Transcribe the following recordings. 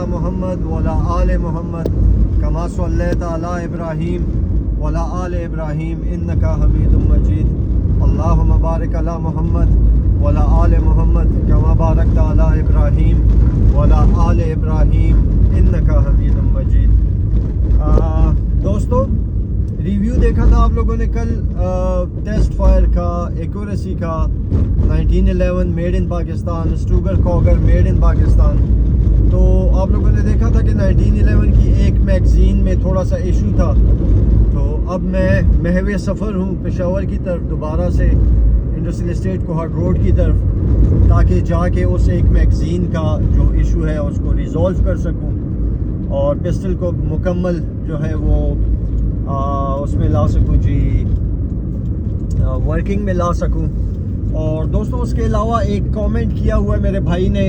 علی محمد وعلی آل محمد کما صلیت علی ابراہیم وعلی آل ابراہیم انک حمید مجید اللہم بارک علی محمد وعلی آل محمد کما بارکت علی ابراہیم وعلی آل ابراہیم انک حمید مجید۔ دوستو ریویو دیکھا تھا آپ لوگوں نے کل ٹیسٹ فائر کا، ایکوریسی کا، 1911 میڈ ان پاکستان، اسٹروگر کوگر میڈ ان پاکستان۔ تو آپ لوگوں نے دیکھا تھا کہ 1911 کی ایک میگزین میں تھوڑا سا ایشو تھا، تو اب میں محو سفر ہوں پشاور کی طرف دوبارہ سے انڈسٹریل اسٹیٹ کوہاٹ روڈ کی طرف، تاکہ جا کے اس ایک میگزین کا جو ایشو ہے اس کو ریزولو کر سکوں اور پسٹل کو مکمل جو ہے وہ اس میں لا سکوں جی، ورکنگ میں لا سکوں۔ اور دوستوں اس کے علاوہ ایک کامنٹ کیا ہوا ہے میرے بھائی نے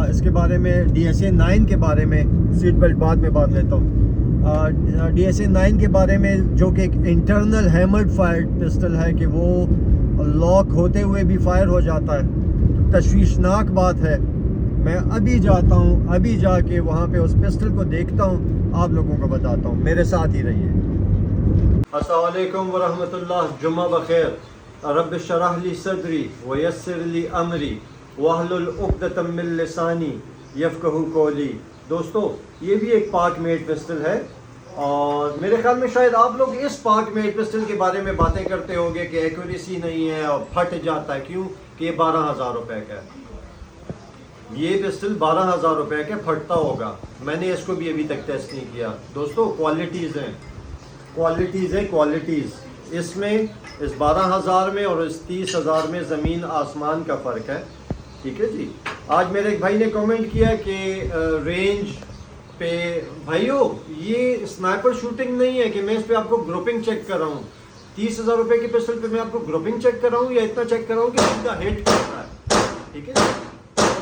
اس کے بارے میں، DSA 9 کے بارے میں، سیٹ بیلٹ بعد میں بات لیتا ہوں، DSA 9 کے بارے میں، جو کہ ایک انٹرنل ہیمرڈ فائرڈ پسٹل ہے کہ وہ لاک ہوتے ہوئے بھی فائر ہو جاتا ہے، تشویشناک بات ہے۔ میں ابھی جاتا ہوں، ابھی جا کے وہاں پہ اس پسٹل کو دیکھتا ہوں، آپ لوگوں کو بتاتا ہوں، میرے ساتھ ہی رہیے۔ السلام علیکم ورحمۃ اللہ، جمعہ بخیر۔ رب اشرح لی صدری ویسر لی امری واحلل عقدۃ من لسانی یفقہوا قولی۔ دوستو یہ بھی ایک پاک میڈ پسٹل ہے، اور میرے خیال میں شاید آپ لوگ اس پاک میڈ پسٹل کے بارے میں باتیں کرتے ہوگے کہ ایکوریسی نہیں ہے اور پھٹ جاتا ہے، کیوں کہ یہ 12,000 روپے کا ہے۔ یہ پسٹل 12,000 روپے کا پھٹتا ہوگا، میں نے اس کو بھی ابھی تک ٹیسٹ نہیں کیا۔ دوستو کوالٹیز ہیں، کوالٹیز اس میں، اس 12,000 میں اور اس 30,000 میں زمین آسمان کا فرق ہے، ٹھیک ہے جی۔ آج میرے ایک بھائی نے کامنٹ کیا کہ رینج پہ، بھائیو یہ اسنائپر شوٹنگ نہیں ہے کہ میں اس پہ آپ کو گروپنگ چیک کر رہا ہوں۔ 30,000 روپے کی پسٹل پہ میں آپ کو گروپنگ چیک کر رہا ہوں یا اتنا چیک کر رہا ہوں کہ سیدھا ہٹ کرتا ہے، ٹھیک ہے۔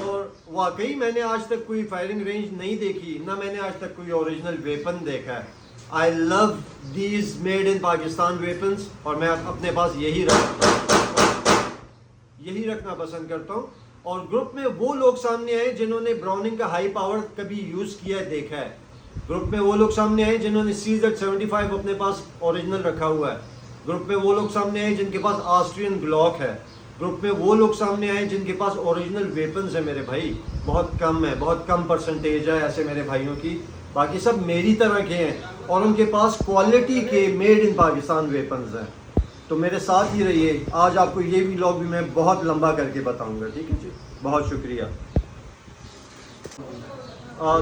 اور واقعی میں نے آج تک کوئی فائرنگ رینج نہیں دیکھی، نہ میں نے آج تک کوئی اوریجنل ویپن دیکھا ہے۔ I love these made in Pakistan weapons، اور میں اپنے پاس یہی رکھنا پسند کرتا ہوں۔ اور گروپ میں وہ لوگ سامنے آئے جنہوں نے براؤننگ کا ہائی پاور کبھی یوز کیا ہے، دیکھا ہے۔ گروپ میں وہ لوگ سامنے آئے جنہوں نے CZ75 اپنے پاس اوریجنل رکھا ہوا ہے۔ گروپ میں وہ لوگ سامنے آئے جن کے پاس آسٹرین گلاک ہے۔ گروپ میں وہ لوگ سامنے آئے جن کے پاس اوریجنل ویپنز ہیں۔ میرے بھائی بہت کم ہے، بہت کم پرسنٹیج ہے ایسے میرے بھائیوں کی، باقی سب میری طرح کے ہیں اور ان کے پاس کوالٹی کے میڈ ان پاکستان ویپنز ہیں۔ تو میرے ساتھ ہی رہیے، آج آپ کو یہ ویلاگ بھی میں بہت لمبا کر کے بتاؤں گا، ٹھیک ہے جی۔ بہت شکریہ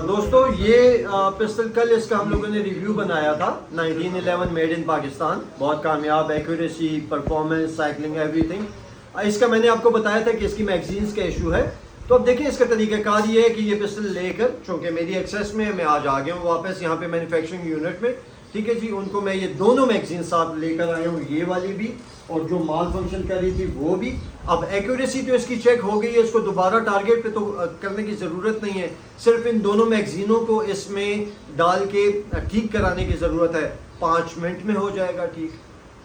دوستو۔ یہ پسٹل کل اس کا ہم لوگوں نے ریویو بنایا تھا، 1911 میڈ ان پاکستان، بہت کامیاب، accuracy, performance, cycling, everything. اس کا میں نے آپ کو بتایا تھا کہ اس کی میگزینز کا ایشو ہے۔ تو اب دیکھیں اس کا طریقہ کار یہ ہے کہ یہ پسٹل لے کر، چونکہ میری ایکسیس میں میں آج آ گیا ہوں واپس یہاں پہ مینوفیکچرنگ یونٹ میں، ٹھیک ہے جی۔ ان کو میں یہ دونوں میگزین ساتھ لے کر آیا ہوں، یہ والی بھی اور جو مال فنکشن کر رہی تھی وہ بھی۔ اب ایکوریسی تو اس کی چیک ہو گئی ہے، اس کو دوبارہ ٹارگیٹ پہ تو کرنے کی ضرورت نہیں ہے، صرف ان دونوں میگزینوں کو اس میں ڈال کے ٹھیک کرانے کی ضرورت ہے، 5 منٹ میں ہو جائے گا ٹھیک،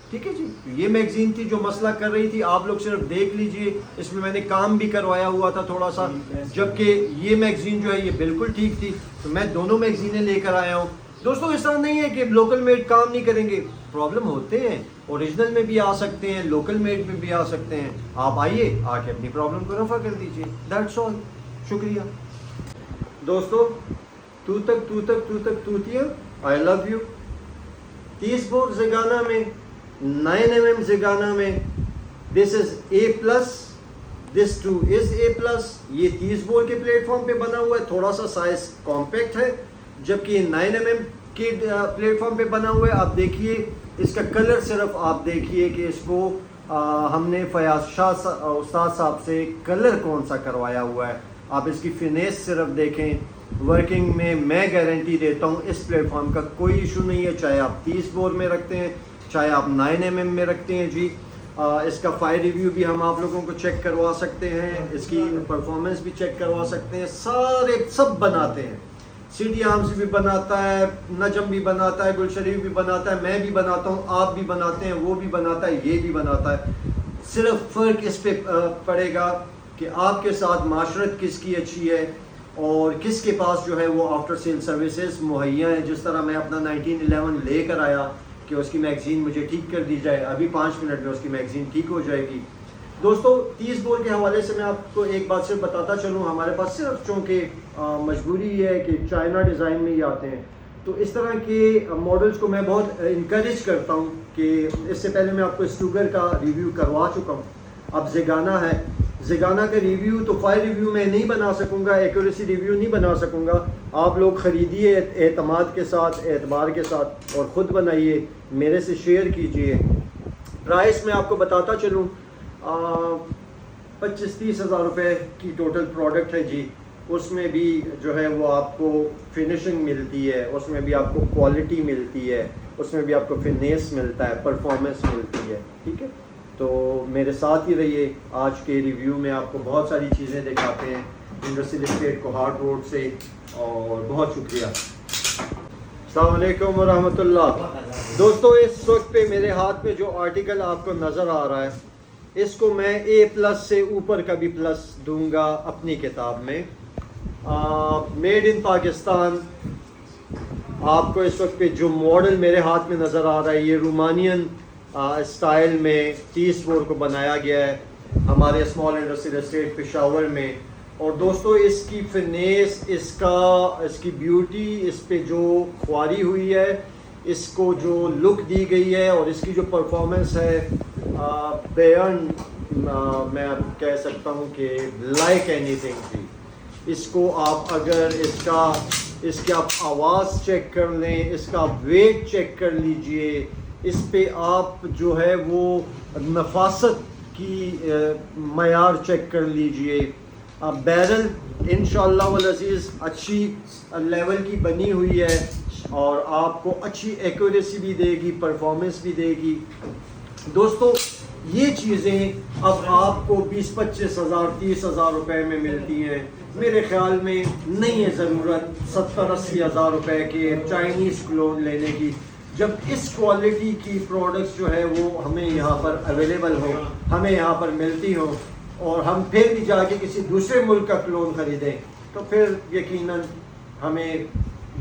ٹھیک ہے جی۔ یہ میگزین تھی جو مسئلہ کر رہی تھی، آپ لوگ صرف دیکھ لیجئے، اس میں نے کام بھی کروایا ہوا تھا تھوڑا سا، جبکہ یہ میگزین جو ہے یہ بالکل ٹھیک تھی، تو میں دونوں میگزینیں لے کر آیا ہوں۔ دوستوں اس طرح نہیں ہے کہ لوکل میڈ کام نہیں کریں گے، پرابلم ہوتے ہیں، اوریجنل میں بھی آ سکتے ہیں، لوکل میڈ میں بھی آ سکتے ہیں۔ آپ آئیے، آ کے اپنی پرابلم کو رفع کر دیجئے، دیٹس آل، شکریہ دوستو۔ تو تک توتیا، آئی لو یو۔ 30 بور زگانہ میں، 9mm زگانہ میں، this is A+، this too is A+۔ یہ 30 بور کے پلیٹ فارم پہ بنا ہوا ہے، تھوڑا سا سائز کمپیکٹ ہے، جبکہ یہ 9mm کے پلیٹ فارم پہ بنا ہوا ہے۔ آپ دیکھیے اس کا کلر، صرف آپ دیکھیے کہ اس کو ہم نے فیاض شاہ استاد صاحب سے کلر کون سا کروایا ہوا ہے۔ آپ اس کی فنیس صرف دیکھیں، ورکنگ میں میں گارنٹی دیتا ہوں اس پلیٹ فارم کا کوئی ایشو نہیں ہے، چاہے آپ 30 بور میں رکھتے ہیں، چاہے آپ 9mm میں رکھتے ہیں جی۔ اس کا فائر ریویو بھی ہم آپ لوگوں کو چیک کروا سکتے ہیں، اس کی پرفارمنس بھی چیک کروا سکتے ہیں، سب بناتے ہیں۔ سٹی آرمز بھی بناتا ہے، نجم بھی بناتا ہے، گل شریف بھی بناتا ہے، میں بھی بناتا ہوں، آپ بھی بناتے ہیں، وہ بھی بناتا ہے، یہ بھی بناتا ہے۔ صرف فرق اس پہ پڑے گا کہ آپ کے ساتھ معاشرت کس کی اچھی ہے، اور کس کے پاس جو ہے وہ آفٹر سیل سروسز مہیا ہیں. جس طرح میں اپنا 1911 لے کر آیا کہ اس کی میگزین مجھے ٹھیک کر دی جائے, ابھی 5 منٹ میں اس کی میگزین ٹھیک ہو جائے گی. دوستو 30 بور کے حوالے سے میں آپ کو ایک بات صرف بتاتا چلوں, ہمارے پاس صرف چونکہ مجبوری یہ ہے کہ چائنا ڈیزائن میں ہی آتے ہیں, تو اس طرح کے ماڈلز کو میں بہت انکریج کرتا ہوں. کہ اس سے پہلے میں آپ کو اسٹوگر کا ریویو کروا چکا ہوں, اب زگانا ہے. زگانا کا ریویو تو فائر ریویو میں نہیں بنا سکوں گا, ایکوریسی ریویو نہیں بنا سکوں گا. آپ لوگ خریدیے اعتماد کے ساتھ, اعتبار کے ساتھ, اور خود بنائیے, میرے سے شیئر کیجئے. پرائس میں آپ کو بتاتا چلوں, 25-30 ہزار روپے کی ٹوٹل پروڈکٹ ہے جی. اس میں بھی جو ہے وہ آپ کو فنیشنگ ملتی ہے, اس میں بھی آپ کو کوالٹی ملتی ہے, اس میں بھی آپ کو فنیس ملتا ہے, پرفارمنس ملتی ہے. ٹھیک ہے, تو میرے ساتھ ہی رہیے. آج کے ریویو میں آپ کو بہت ساری چیزیں دکھاتے ہیں انڈسٹریل اسٹیٹ کوہارٹ روڈ سے, اور بہت شکریہ. السلام علیکم ورحمۃ اللہ. دوستو اس وقت پہ میرے ہاتھ میں جو آرٹیکل آپ کو نظر آ رہا ہے, اس کو میں A+ سے اوپر کا بھی پلس دوں گا اپنی کتاب میں. Made in Pakistan. آپ کو اس وقت پہ جو ماڈل میرے ہاتھ میں نظر آ رہا ہے, یہ رومانین اسٹائل میں 30 بور کو بنایا گیا ہے ہمارے اسمال انڈسٹریل اسٹیٹ پشاور میں. اور دوستو اس کی فنیس, اس کی بیوٹی, اس پہ جو خواری ہوئی ہے, اس کو جو لک دی گئی ہے, اور اس کی جو پرفارمنس ہے, بیانڈ میں کہہ سکتا ہوں کہ لائک اینی تھنگ تھی. اس کو آپ اگر اس کی آپ آواز چیک کر لیں, اس کا ویٹ چیک کر لیجئے, اس پہ آپ جو ہے وہ نفاست کی معیار چیک کر لیجئے. بیرل انشاءاللہ والعزیز اچھی لیول کی بنی ہوئی ہے, اور آپ کو اچھی ایکوریسی بھی دے گی, پرفارمنس بھی دے گی. دوستو یہ چیزیں اب آپ کو 20-25 ہزار 30 ہزار روپے میں ملتی ہیں. میرے خیال میں نہیں ہے ضرورت 70-80 ہزار روپے کے چائنیز کلون لینے کی, جب اس کوالٹی کی پروڈکٹس جو ہے وہ ہمیں یہاں پر اویلیبل ہو, ہمیں یہاں پر ملتی ہوں, اور ہم پھر بھی جا کے کسی دوسرے ملک کا کلون خریدیں, تو پھر یقیناً ہمیں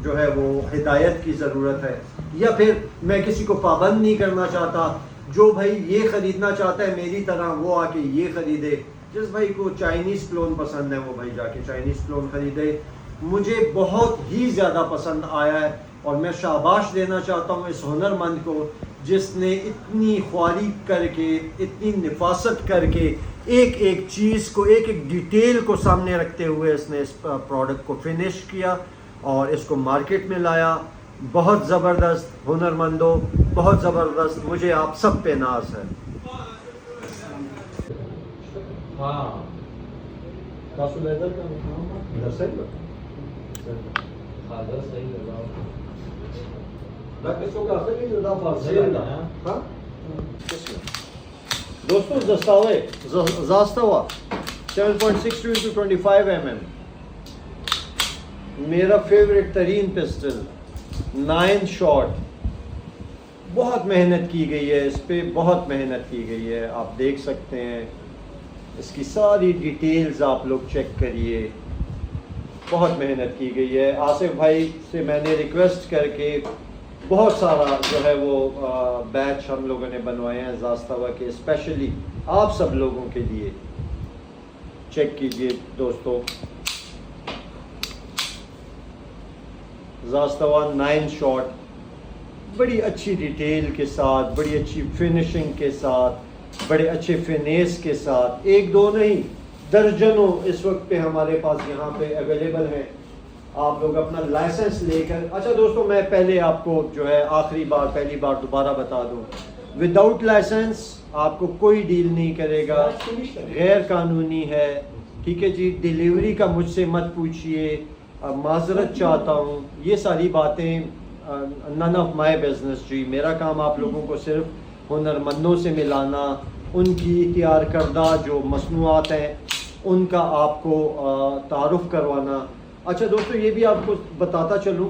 جو ہے وہ ہدایت کی ضرورت ہے. یا پھر میں کسی کو پابند نہیں کرنا چاہتا, جو بھائی یہ خریدنا چاہتا ہے میری طرح وہ آ کے یہ خریدے. جس بھائی کو چائنیز کلون پسند ہے وہ بھائی جا کے چائنیز کلون خریدے. مجھے بہت ہی زیادہ پسند آیا ہے, اور میں شاباش دینا چاہتا ہوں اس ہنرمند کو جس نے اتنی خواری کر کے, اتنی نفاست کر کے, ایک ایک چیز کو, ایک ایک ڈیٹیل کو سامنے رکھتے ہوئے اس نے اس پروڈکٹ کو فنش کیا اور اس کو مارکیٹ میں لایا. بہت زبردست ہنرمندوں, بہت زبردست. مجھے آپ سب پہ ناز ہے. ہاں دوستو زاستوا 7.62x25 mm میرا فیوریٹ ترین پسٹل 9 شاٹ. بہت محنت کی گئی ہے اس پہ, بہت محنت کی گئی ہے. آپ دیکھ سکتے ہیں اس کی ساری ڈیٹیلز آپ لوگ چیک کریے, بہت محنت کی گئی ہے. آصف بھائی سے میں نے ریکویسٹ کر کے بہت سارا جو ہے وہ بیچ ہم لوگوں نے بنوائے ہیں زاستوا کے, اسپیشلی آپ سب لوگوں کے لیے. چیک کیجئے دوستو, زاستوا 9 شاٹ, بڑی اچھی ڈیٹیل کے ساتھ, بڑی اچھی فنیشنگ کے ساتھ, بڑے اچھے فنیس کے ساتھ. ایک دو نہیں, درجنوں اس وقت پہ ہمارے پاس یہاں پہ اویلیبل ہیں. آپ لوگ اپنا لائسنس لے کر. اچھا دوستو, میں پہلے آپ کو جو ہے پہلی بار دوبارہ بتا دوں, وداؤٹ لائسنس آپ کو کوئی ڈیل نہیں کرے گا, غیر قانونی ہے. ٹھیک ہے جی, ڈیلیوری کا مجھ سے مت پوچھئے, معذرت چاہتا ہوں. یہ ساری باتیں نن آف مائی بزنس جی. میرا کام آپ لوگوں کو صرف ہنرمندوں سے ملانا, ان کی تیار کردہ جو مصنوعات ہیں ان کا آپ کو تعارف کروانا. اچھا دوستو, یہ بھی آپ کو بتاتا چلوں,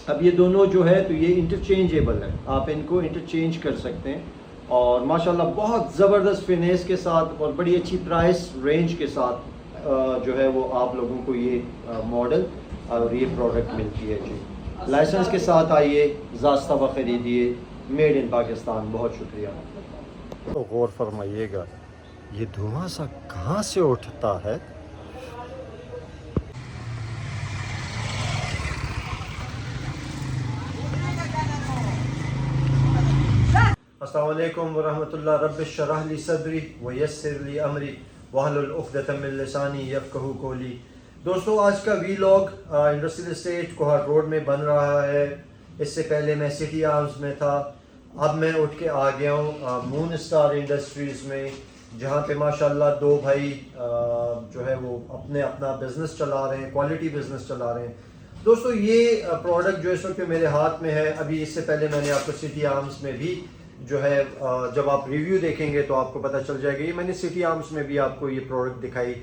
اب یہ دونوں جو ہے تو یہ انٹرچینجیبل ہے, آپ ان کو انٹرچینج کر سکتے ہیں. اور ماشاءاللہ بہت زبردست فنیس کے ساتھ اور بڑی اچھی پرائس رینج کے ساتھ جو ہے وہ آپ لوگوں کو یہ ماڈل اور یہ پروڈکٹ ملتی ہے جی. لائسنس کے ساتھ آئیے، زاستہ خریدیے، میڈ ان پاکستان. بہت شکریہ. تو غور فرمائیے گا یہ دھواں سا کہاں سے اٹھتا ہے. السلام علیکم ورحمۃ اللہ. رب اشرح لی صدری ویسر لی امری واحلل عقدۃ من لسانی یفقہوا قولی. دوستو آج کا vlog industrial estate Kohat road میں بن رہا ہے. اس سے پہلے میں سٹی آرمز میں تھا. اب میں اٹھ کے آ گیا ہوں مون اسٹار انڈسٹریز میں، جہاں پہ ماشاءاللہ دو بھائی جو ہے وہ اپنا بزنس چلا رہے ہیں، کوالٹی بزنس چلا رہے ہیں. دوستو یہ پروڈکٹ جو اس وقت میرے ہاتھ میں ہے، ابھی اس سے پہلے میں نے آپ کو سٹی آرمز میں بھی جو ہے جب آپ ریویو دیکھیں گے تو آپ کو پتہ چل جائے گا. یہ میں نے سٹی آرمز میں بھی آپ کو یہ پروڈکٹ دکھائی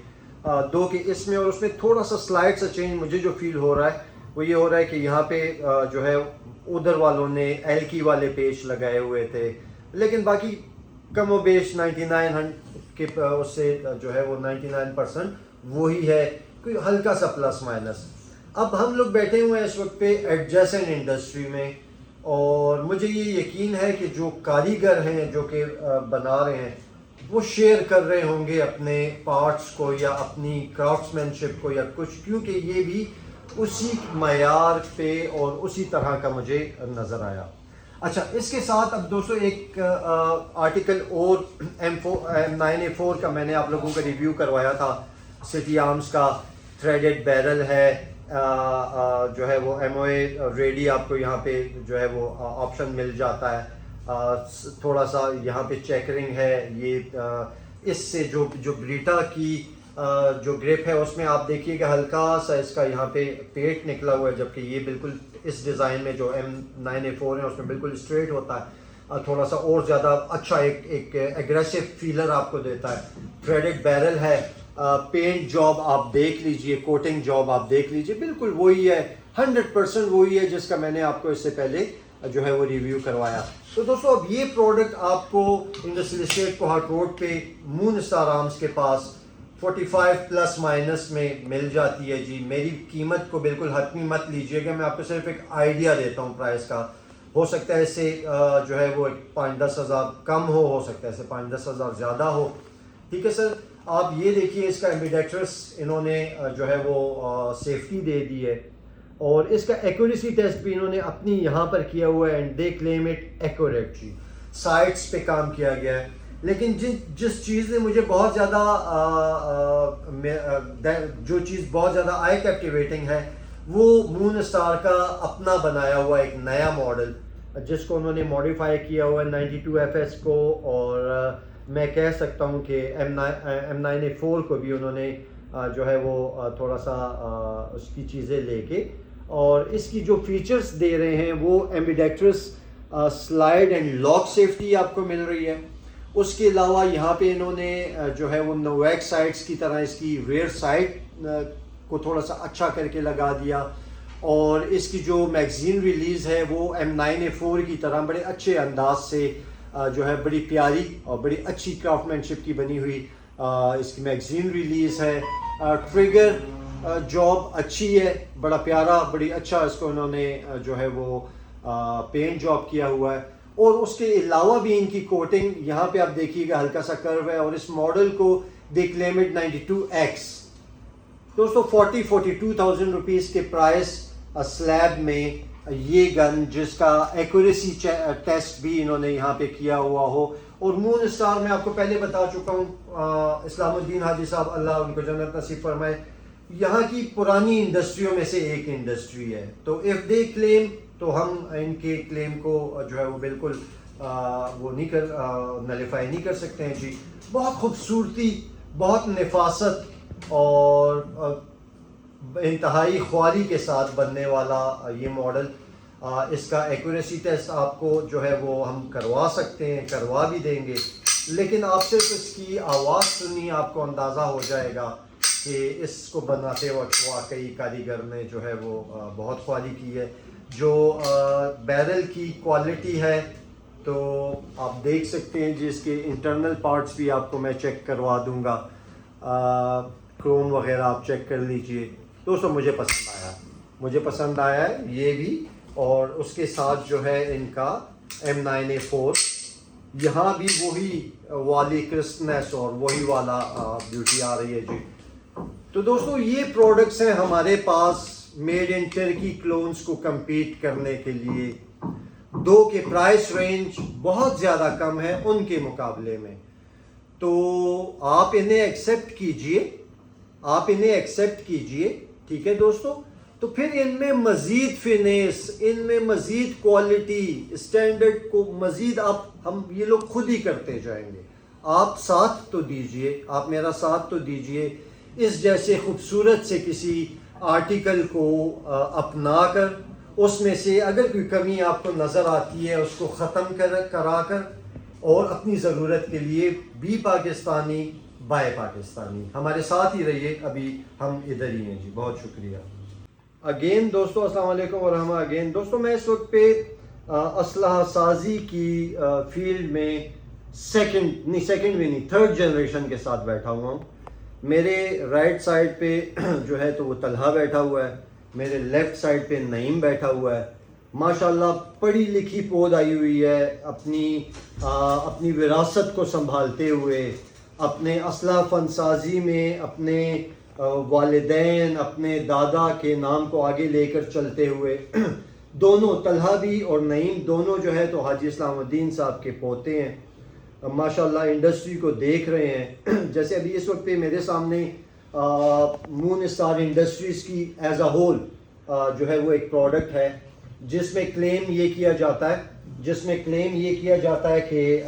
دو کہ اس میں، اور اس میں تھوڑا سا سلائڈ سا چینج مجھے جو فیل ہو رہا ہے وہ یہ ہو رہا ہے کہ یہاں پہ جو ہے ادھر والوں نے ایلکی والے پیچ لگائے ہوئے تھے، لیکن باقی کم و بیش 99 کے اس سے جو ہے وہ 99% وہی ہے، کوئی ہلکا سا پلس مائنس. اب ہم لوگ بیٹھے ہوئے ہیں اس وقت پہ ایڈجیسنٹ انڈسٹری میں، اور مجھے یہ یقین ہے کہ جو کاریگر ہیں جو کہ بنا رہے ہیں وہ شیئر کر رہے ہوں گے اپنے پارٹس کو یا اپنی کرافٹس مین شپ کو یا کچھ، کیونکہ یہ بھی اسی معیار پہ اور اسی طرح کا مجھے نظر آیا. اچھا، اس کے ساتھ اب دوستو ایک آرٹیکل اور M9A4 کا میں نے آپ لوگوں کا ریویو کروایا تھا. سٹی آرمز کا تھریڈڈ بیرل ہے، جو ہے وہ MOA ریڈی آپ کو یہاں پہ جو ہے وہ آپشن مل جاتا ہے. تھوڑا سا یہاں پہ چیکرنگ ہے. یہ اس سے جو بریٹا کی جو گرپ ہے اس میں آپ دیکھیے کہ ہلکا سا اس کا یہاں پہ پیٹ نکلا ہوا ہے، جبکہ یہ بالکل اس ڈیزائن میں جو M9A4 ہے اس میں بالکل اسٹریٹ ہوتا ہے. تھوڑا سا اور زیادہ اچھا ایک ایگریسو فیلر آپ کو دیتا ہے. تھریڈڈ بیرل ہے. پینٹ جاب آپ دیکھ لیجئے، کوٹنگ جاب آپ دیکھ لیجئے، بالکل وہی ہے، 100% وہی ہے جس کا میں نے آپ کو اس سے پہلے جو ہے وہ ریویو کروایا. تو دوستو اب یہ پروڈکٹ آپ کو انڈسٹریل اسٹیٹ کوہاٹ روڈ پہ مون اسٹار آرمز کے پاس 45 پلس مائنس میں مل جاتی ہے جی. میری قیمت کو بالکل حتمی مت لیجئے گا، میں آپ کو صرف ایک آئیڈیا دیتا ہوں پرائس کا. ہو سکتا ہے اس سے جو ہے وہ 5-10 ہزار کم ہو سکتا ہے اس سے 5-10 ہزار زیادہ ہو. ٹھیک ہے سر. آپ یہ دیکھیے اس کا ایمبیڈیکٹرس انہوں نے جو ہے وہ سیفٹی دے دی ہے، اور اس کا ایکوریسی ٹیسٹ بھی انہوں نے اپنی یہاں پر کیا ہوا ہے، and they claim it accurate جی. سائٹس پہ کام کیا گیا ہے. لیکن جس چیز نے مجھے بہت زیادہ جو چیز بہت زیادہ آئی کیپٹیویٹنگ ہے وہ مون اسٹار کا اپنا بنایا ہوا ایک نیا ماڈل، جس کو انہوں نے ماڈیفائی کیا ہوا ہے 92FS کو، اور میں کہہ سکتا ہوں کہ M9A4 کو بھی انہوں نے جو ہے وہ تھوڑا سا اس کی چیزیں لے کے، اور اس کی جو فیچرز دے رہے ہیں وہ ایمبیڈیکٹرس سلائڈ اینڈ لاک سیفٹی آپ کو مل رہی ہے. اس کے علاوہ یہاں پہ انہوں نے جو ہے وہ نویک سائڈس کی طرح اس کی ریئر سائڈ کو تھوڑا سا اچھا کر کے لگا دیا، اور اس کی جو میگزین ریلیز ہے وہ M9A4 کی طرح بڑے اچھے انداز سے جو ہے بڑی پیاری اور بڑی اچھی کرافٹ مین شپ کی بنی ہوئی اس کی میگزین ریلیز ہے. ٹریگر جاب اچھی ہے، بڑا پیارا، بڑی اچھا اس کو انہوں نے جو ہے وہ پینٹ جاب کیا ہوا ہے. اور اس کے علاوہ بھی ان کی کوٹنگ یہاں پہ آپ دیکھیے گا ہلکا سا کرو ہے، اور اس ماڈل کو دے کلیم اٹ 92X. دوستو 42,000 روپیز کے پرائس سلیب میں یہ گن، جس کا ایکوریسی ٹیسٹ بھی انہوں نے یہاں پہ کیا ہوا ہو. اور مون اسٹار میں آپ کو پہلے بتا چکا ہوں، اسلام الدین حاجی صاحب اللہ ان کو جنت نصیب فرمائے، یہاں کی پرانی انڈسٹریوں میں سے ایک انڈسٹری ہے. تو اف دے کلیم تو ہم ان کے کلیم کو جو ہے وہ بالکل وہ نہیں نلیفائی نہیں کر سکتے ہیں جی. بہت خوبصورتی، بہت نفاست اور انتہائی خواری کے ساتھ بننے والا یہ ماڈل. اس کا ایکوریسی ٹیسٹ آپ کو جو ہے وہ ہم کروا سکتے ہیں، کروا بھی دیں گے، لیکن آپ صرف اس کی آواز سنی آپ کو اندازہ ہو جائے گا کہ اس کو بناتے وقت واقعی کاریگر نے جو ہے وہ بہت خواری کی ہے. جو بیرل کی کوالٹی ہے تو آپ دیکھ سکتے ہیں جس کے انٹرنل پارٹس بھی آپ کو میں چیک کروا دوں گا. کروم وغیرہ آپ چیک کر لیجئے دوستوں. مجھے پسند آیا ہے یہ بھی. اور اس کے ساتھ جو ہے ان کا M9A4, یہاں بھی وہی والی کرسپنیس اور وہی والا بیوٹی آ رہی ہے جی. تو دوستوں یہ پروڈکٹس ہیں ہمارے پاس میڈ ان ٹرکی کلونز کو کمپیٹ کرنے کے لیے. دو کے پرائس رینج بہت زیادہ کم ہے ان کے مقابلے میں. تو آپ انہیں ایکسیپٹ کیجئے, ٹھیک ہے دوستوں. تو پھر ان میں مزید فنیس, ان میں مزید کوالٹی اسٹینڈرڈ کو مزید ہم یہ لوگ خود ہی کرتے جائیں گے. آپ ساتھ تو دیجئے, آپ میرا ساتھ تو دیجئے. اس جیسے خوبصورت سے کسی آرٹیکل کو اپنا کر اس میں سے اگر کوئی کمی آپ کو نظر آتی ہے اس کو ختم کرا کر, اور اپنی ضرورت کے لیے بھی پاکستانی بائے پاکستانی. ہمارے ساتھ ہی رہیے, ابھی ہم ادھر ہی ہیں جی. بہت شکریہ. اگین دوستو السلام علیکم ورحمہ. اگین دوستو میں اس وقت پہ اسلحہ سازی کی فیلڈ میں تھرڈ جنریشن کے ساتھ بیٹھا ہوا ہوں. میرے رائٹ سائڈ پہ جو ہے تو وہ طلحہ بیٹھا ہوا ہے, میرے لیفٹ سائڈ پہ نعیم بیٹھا ہوا ہے. ماشاءاللہ پڑھی لکھی پود آئی ہوئی ہے, اپنی وراثت کو سنبھالتے ہوئے, اپنے اسلحہ فن سازی میں اپنے والدین اپنے دادا کے نام کو آگے لے کر چلتے ہوئے. دونوں طلحہ بھی اور نعیم دونوں جو ہے تو حاجی اسلام الدین صاحب کے پوتے ہیں. ماشاءاللہ انڈسٹری کو دیکھ رہے ہیں. جیسے ابھی اس وقت پہ میرے سامنے مون اسٹار انڈسٹریز کی ایز اے ہول جو ہے وہ ایک پروڈکٹ ہے جس میں کلیم یہ کیا جاتا ہے کہ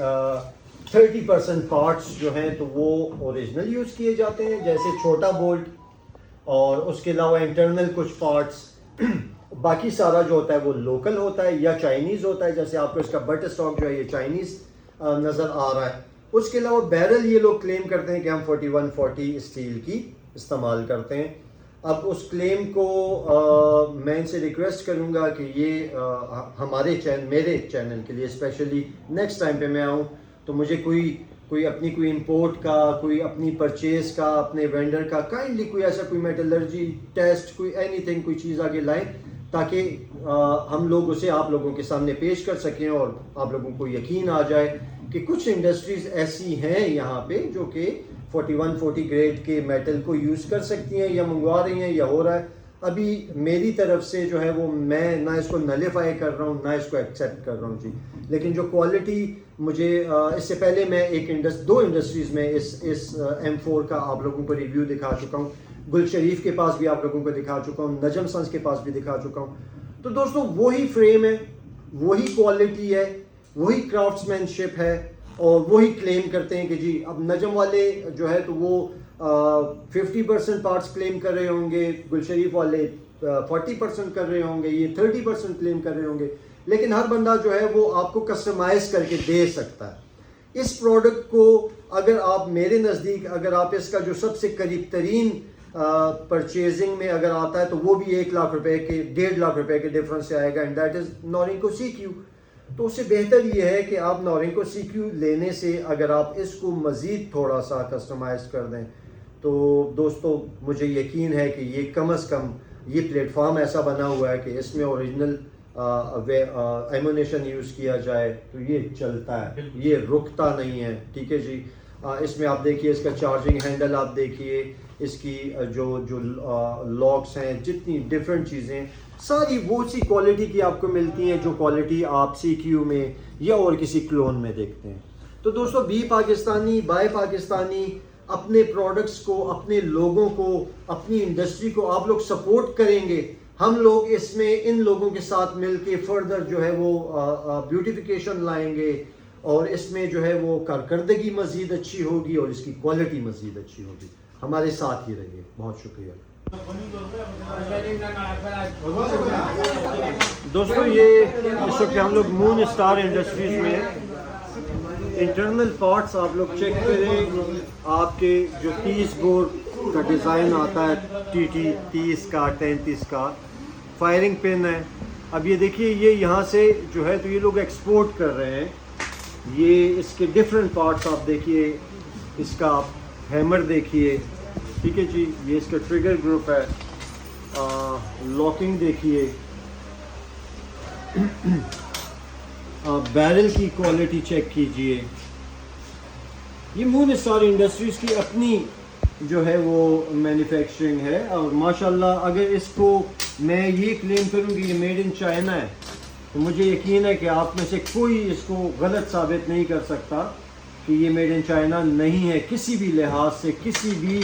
30% پارٹس جو ہیں تو وہ اوریجنل یوز کیے جاتے ہیں, جیسے چھوٹا بولٹ اور اس کے علاوہ انٹرنل کچھ پارٹس. باقی سارا جو ہوتا ہے وہ لوکل ہوتا ہے یا چائنیز ہوتا ہے. جیسے آپ کو اس کا بٹ اسٹاک جو ہے یہ چائنیز نظر آ رہا ہے. اس کے علاوہ بیرل یہ لوگ کلیم کرتے ہیں کہ ہم 4140 اسٹیل کی استعمال کرتے ہیں. اب اس کلیم کو میں ان سے ریکویسٹ کروں گا کہ یہ میرے چینل کے لیے اسپیشلی نیکسٹ ٹائم پہ میں آؤں تو مجھے کوئی اپنی امپورٹ کا, کوئی اپنی پرچیز کا, اپنے وینڈر کا کائنڈلی کوئی ایسا کوئی میٹلرجی ٹیسٹ, کوئی اینی تھنگ, کوئی چیز آگے لائیں تاکہ ہم لوگ اسے آپ لوگوں کے سامنے پیش کر سکیں اور آپ لوگوں کو یقین آ جائے کہ کچھ انڈسٹریز ایسی ہیں یہاں پہ جو کہ 4140 گریڈ کے میٹل کو یوز کر سکتی ہیں یا منگوا رہی ہیں یا ہو رہا ہے. ابھی میری طرف سے جو ہے وہ میں نہ اس کو نلیفائی کر رہا ہوں نہ اس کو ایکسیپٹ کر رہا ہوں جی. لیکن جو کوالٹی مجھے اس سے پہلے میں دو انڈسٹریز میں اس M4 کا آپ لوگوں کو ریویو دکھا چکا ہوں. گل شریف کے پاس بھی آپ لوگوں کو دکھا چکا ہوں, نجم سنس کے پاس بھی دکھا چکا ہوں. تو دوستوں وہی فریم ہے, وہی کوالٹی ہے, وہی کرافٹس مین شپ ہے اور وہی کلیم کرتے ہیں کہ جی اب نجم والے جو ہے تو وہ 50% پارٹس کلیم کر رہے ہوں گے, گل شریف والے 40% کر رہے ہوں گے, یہ 30% کلیم کر رہے ہوں گے. لیکن ہر بندہ جو ہے وہ آپ کو کسٹمائز کر کے دے سکتا ہے. اس پروڈکٹ کو اگر آپ میرے نزدیک اگر آپ اس کا جو سب سے قریب ترین پرچیزنگ میں اگر آتا ہے تو وہ بھی 1 لاکھ روپے کے 1.5 لاکھ روپے کے ڈفرنس سے آئے گا, and that is Norinco CQ. تو اس سے بہتر یہ ہے کہ آپ نورینکو CQ لینے سے اگر آپ اس کو مزید تھوڑا سا کسٹمائز کر دیں تو دوستو مجھے یقین ہے کہ یہ کم از کم یہ پلیٹ فارم ایسا بنا ہوا ہے کہ اس میں اوریجنل ایمونیشن یوز کیا جائے تو یہ چلتا ہے, یہ رکتا نہیں ہے. ٹھیک ہے جی. اس میں آپ دیکھیے اس کا چارجنگ ہینڈل, آپ دیکھیے اس کی جو لاکس ہیں, جتنی ڈفرینٹ چیزیں ساری وہ سی کوالٹی کی آپ کو ملتی ہیں جو کوالٹی آپ CQ میں یا اور کسی کلون میں دیکھتے ہیں. تو دوستو بی پاکستانی بائے پاکستانی, اپنے پروڈکٹس کو, اپنے لوگوں کو, اپنی انڈسٹری کو آپ لوگ سپورٹ کریں گے. ہم لوگ اس میں ان لوگوں کے ساتھ مل کے فردر جو ہے وہ بیوٹیفیکیشن لائیں گے اور اس میں جو ہے وہ کارکردگی مزید اچھی ہوگی اور اس کی کوالٹی مزید اچھی ہوگی. ہمارے ساتھ ہی رہیے. بہت شکریہ دوستو. یہ اس وقت ہم لوگ مون اسٹار انڈسٹریز میں انٹرنل پارٹس آپ لوگ چیک کریں. آپ کے جو 30 بور کا ڈیزائن آتا ہے TT 30 کا 33 کا فائرنگ پن ہے. اب یہ دیکھیے یہ یہاں سے جو ہے تو یہ لوگ ایکسپورٹ کر رہے ہیں. یہ اس کے ڈفرینٹ پارٹس آپ دیکھیے, اس کا آپ ہیمر دیکھیے, ٹھیک ہے جی. یہ اس کا ٹریگر گروپ ہے. لاکنگ دیکھیے, بیرل کی کوالٹی چیک کیجئے. یہ مون اسٹار انڈسٹریز کی اپنی جو ہے وہ مینوفیکچرنگ ہے, اور ماشاءاللہ اگر اس کو میں یہ کلیم کروں کہ یہ میڈ ان چائنا ہے تو مجھے یقین ہے کہ آپ میں سے کوئی اس کو غلط ثابت نہیں کر سکتا کہ یہ میڈ ان چائنا نہیں ہے کسی بھی لحاظ سے, کسی بھی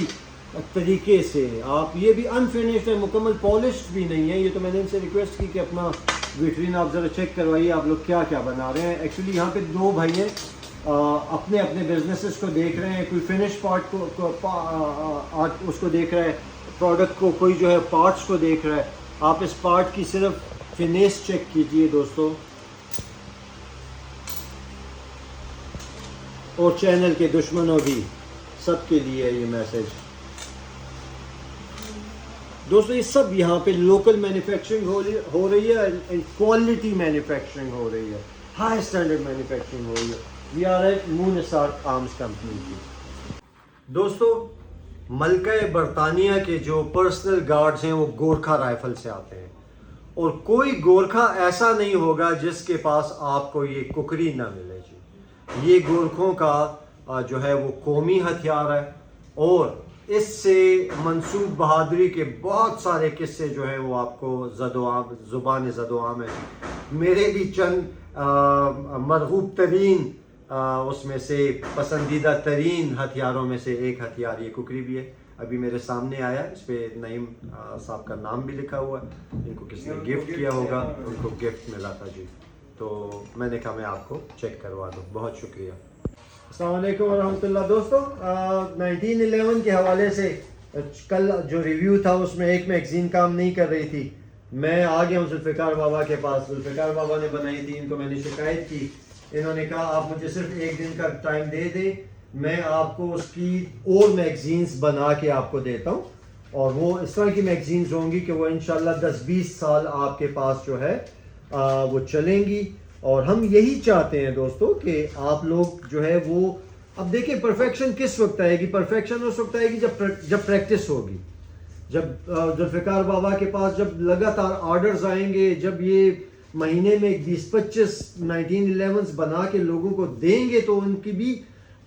طریقے سے. آپ یہ بھی انفینشڈ ہے, مکمل پالشڈ بھی نہیں ہے. یہ تو میں نے ان سے ریکویسٹ کی کہ اپنا ویٹرین آپ ذرا چیک کروائیے آپ لوگ کیا کیا بنا رہے ہیں. ایکچولی یہاں پہ دو بھائی ہیں, اپنے اپنے بزنسز کو دیکھ رہے ہیں. کوئی فنش پارٹ کو اس کو دیکھ رہا ہے, پروڈکٹ کو, کوئی جو ہے پارٹس کو دیکھ رہا ہے. آپ اس پارٹ کی صرف فنیش چیک کیجئے دوستو. اور چینل کے دشمنوں بھی, سب کے لیے یہ میسج دوستو. یہ سب یہاں پہ لوکل مینوفیکچرنگ ہو رہی ہے, اینڈ کوالٹی مینوفیکچرنگ ہو رہی ہے, ہائی اسٹینڈرڈ مینوفیکچرنگ ہو رہی ہے. We are a moon star arms company کی. دوستو ملکہ برطانیہ کے جو پرسنل گارڈز ہیں وہ گورکھا رائفل سے آتے ہیں, اور کوئی گورکھا ایسا نہیں ہوگا جس کے پاس آپ کو یہ ککری نہ ملے جی. یہ گورکھوں کا جو ہے وہ قومی ہتھیار ہے, اور اس سے منصوب بہادری کے بہت سارے قصے جو ہیں وہ آپ کو زبان زد و عام ہے. میرے بھی چند مرغوب ترین اس میں سے پسندیدہ ترین ہتھیاروں میں سے ایک ہتھیار یہ ککری بھی ہے. ابھی میرے سامنے آیا, اس پہ نعیم صاحب کا نام بھی لکھا ہوا ہے. ان کو کسی نے گفٹ کیا ہوگا, ان کو گفٹ ملا تھا جی, تو میں نے کہا میں آپ کو چیک کروا دوں. بہت شکریہ. السلام علیکم ورحمۃ اللہ. دوستو 1911 کے حوالے سے کل جو ریویو تھا اس میں ایک میگزین کام نہیں کر رہی تھی. میں آ گیا ہوں ذوالفقار بابا کے پاس. ذوالفقار بابا نے بنائی تھی, ان کو میں نے شکایت کی. انہوں نے کہا آپ مجھے صرف ایک دن کا ٹائم دے دیں, میں آپ کو اس کی اور میگزینز بنا کے آپ کو دیتا ہوں, اور وہ اس طرح کی میگزینز ہوں گی کہ وہ انشاءاللہ 10-20 سال آپ کے پاس جو ہے وہ چلیں گی. اور ہم یہی چاہتے ہیں دوستو کہ آپ لوگ جو ہے وہ, اب دیکھیں پرفیکشن کس وقت آئے گی. پرفیکشن اس وقت آئے گی جب پریکٹس ہوگی, جب ذوالفقار بابا کے پاس جب لگاتار آرڈرز آئیں گے, جب یہ مہینے میں 20-25 1911 بنا کے لوگوں کو دیں گے تو ان کی بھی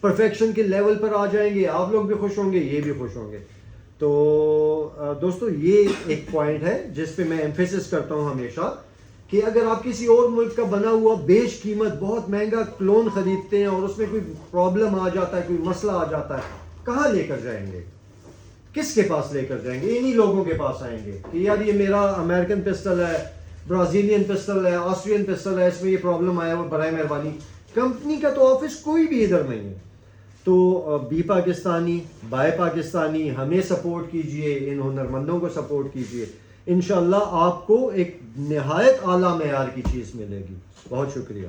پرفیکشن کے لیول پر آ جائیں گے. آپ لوگ بھی خوش ہوں گے, یہ بھی خوش ہوں گے. تو دوستو یہ ایک پوائنٹ ہے جس پہ میں ایمفیسس کرتا ہوں ہمیشہ, کہ اگر آپ کسی اور ملک کا بنا ہوا بیش قیمت بہت مہنگا کلون خریدتے ہیں اور اس میں کوئی پرابلم آ جاتا ہے, کوئی مسئلہ آ جاتا ہے, کہاں لے کر جائیں گے, کس کے پاس لے کر جائیں گے؟ انہی لوگوں کے پاس آئیں گے کہ یار یہ میرا امریکن پسٹل ہے, برازیلین پسٹل ہے, آسٹرین پسٹل ہے, اس میں یہ پرابلم آیا ہوا, برائے مہربانی. کمپنی کا تو آفس کوئی بھی ادھر نہیں ہے. تو بی پاکستانی, بائے پاکستانی, ہمیں سپورٹ کیجئے, ان ہنرمندوں کو سپورٹ کیجئے. انشاءاللہ آپ کو ایک نہایت اعلیٰ معیار کی چیز ملے گی. بہت شکریہ.